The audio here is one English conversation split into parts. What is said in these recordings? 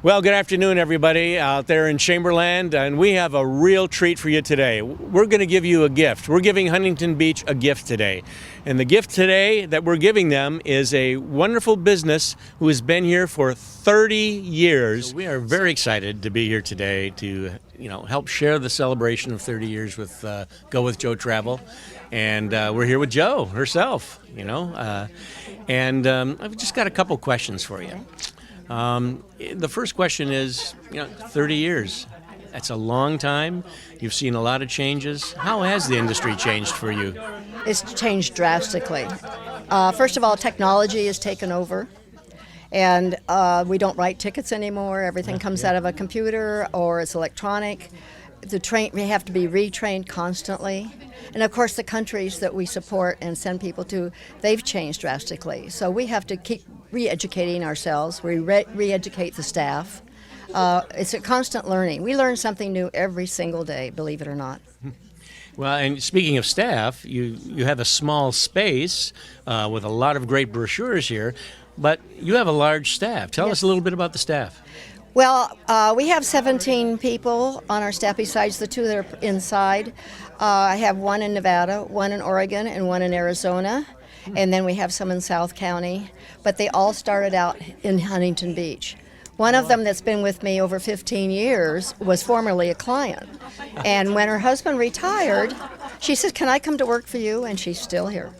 Well, good afternoon, everybody out there in Chamberlain, and we have a real treat for you today. We're going to give you a gift. We're giving Huntington Beach a gift today. And the gift today that we're giving them is a wonderful business who has been here for 30 years. So we are very excited to be here today to, help share the celebration of 30 years with Go With Joe Travel. And we're here with Joe herself, and I've just got a couple questions for you. The first question is, 30 years. That's a long time. You've seen a lot of changes. How has the industry changed for you? It's changed drastically. First of all, technology has taken over, and we don't write tickets anymore. Everything comes out of a computer or it's electronic. We have to be retrained constantly. And of course, the countries that we support and send people to, they've changed drastically. So we have to keep re-educating ourselves. We re-educate the staff. It's a constant learning. We learn something new every single day, believe it or not. Well, and speaking of staff, you have a small space with a lot of great brochures here, but you have a large staff. Tell us a little bit about the staff. Well, we have 17 people on our staff besides the two that are inside. I have one in Nevada, one in Oregon, and one in Arizona. And then we have some in South County. But they all started out in Huntington Beach. One of them that's been with me over 15 years was formerly a client. And when her husband retired, she said, "Can I come to work for you?" And she's still here.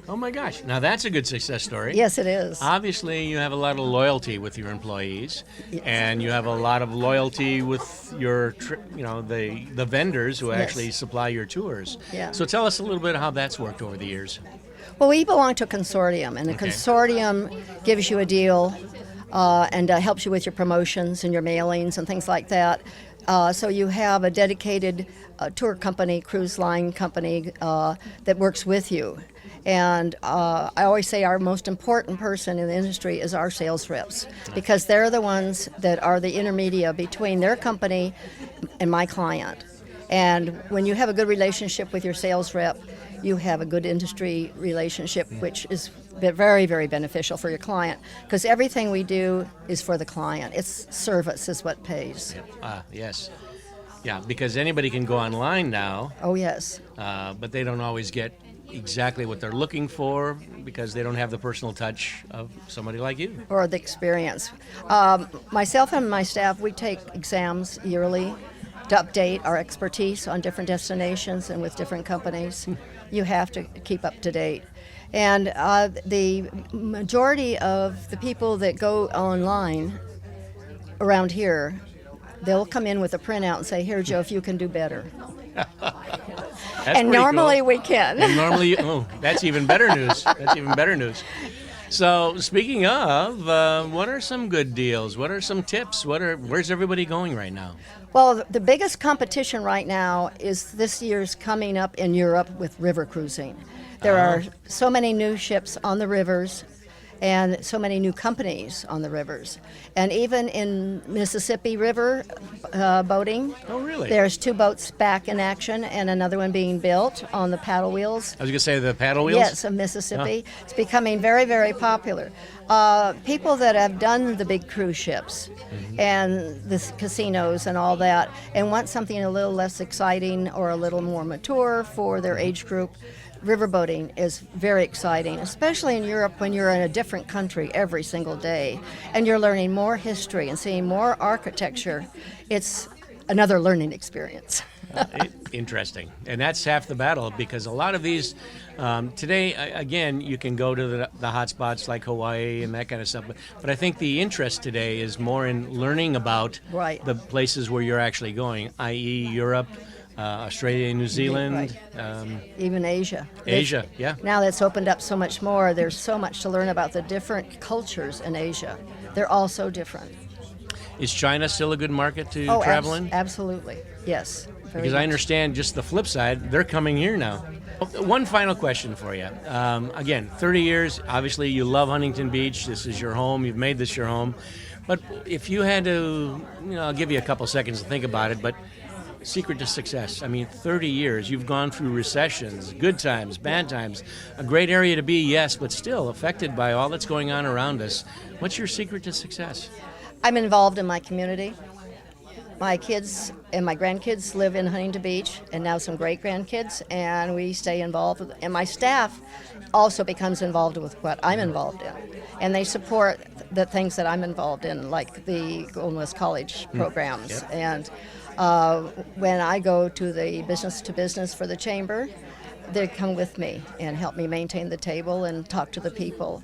Oh my gosh. Now that's a good success story. Yes, it is. Obviously, you have a lot of loyalty with your employees, and you have a lot of loyalty with your, the vendors who actually supply your tours. Yeah. So tell us a little bit how that's worked over the years. Well, we belong to a consortium, and the consortium gives you a deal and helps you with your promotions and your mailings and things like that. So you have a dedicated tour company, cruise line company that works with you. And I always say our most important person in the industry is our sales reps, because they're the ones that are the intermediate between their company and my client. And when you have a good relationship with your sales rep, you have a good industry relationship, which is very, very beneficial for your client, because everything we do is for the client. It's service is what pays. Yes. Yeah, because anybody can go online now. Oh, yes. But they don't always get exactly what they're looking for because they don't have the personal touch of somebody like you. Or the experience. Myself and my staff, we take exams yearly to update our expertise on different destinations and with different companies. You have to keep up to date. And the majority of the people that go online around here, they'll come in with a printout and say, "Here, Joe, if you can do better." And normally we can. And normally, that's even better news. That's even better news. So speaking of, what are some good deals? What are some tips? Where's everybody going right now? Well, the biggest competition right now is this year's coming up in Europe with river cruising. There are so many new ships on the rivers and so many new companies on the rivers. And even in Mississippi River boating, there's 2 boats back in action and another one being built on the paddle wheels. I was going to say the paddle wheels? Yes, of Mississippi. It's becoming very, very popular. People that have done the big cruise ships and the casinos and all that and want something a little less exciting or a little more mature for their age group, riverboating is very exciting, especially in Europe when you're in a different country every single day and you're learning more history and seeing more architecture. It's another learning experience. Interesting. And that's half the battle, because a lot of these, today, again, you can go to the hot spots like Hawaii and that kind of stuff. But I think the interest today is more in learning about the places where you're actually going, i.e. Europe, Australia, New Zealand. Even Asia. Asia, yeah. Now that's opened up so much more. There's so much to learn about the different cultures in Asia. They're all so different. Is China still a good market to travel in? Absolutely, yes. Because I understand just the flip side, they're coming here now. One final question for you. Again, 30 years, obviously you love Huntington Beach. This is your home. You've made this your home. But if you had to, I'll give you a couple seconds to think about it, but secret to success. I mean, 30 years, you've gone through recessions, good times, bad times, a great area to be, yes, but still affected by all that's going on around us. What's your secret to success? I'm involved in my community. My kids and my grandkids live in Huntington Beach, and now some great grandkids, and we stay involved. And my staff also becomes involved with what I'm involved in, and they support the things that I'm involved in, like the Golden West College programs. Yep. And when I go to the business to business for the chamber, they come with me and help me maintain the table and talk to the people.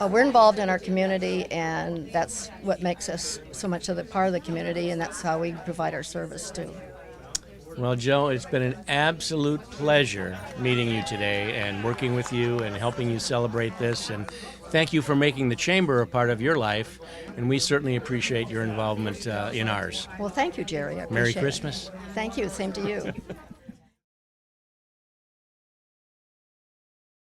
We're involved in our community, and that's what makes us so much of the part of the community, and that's how we provide our service too. Well, Joe, it's been an absolute pleasure meeting you today and working with you and helping you celebrate this. And thank you for making the chamber a part of your life, and we certainly appreciate your involvement in ours. Well, thank you, Jerry. I Merry appreciate it. Christmas. Thank you. Same to you.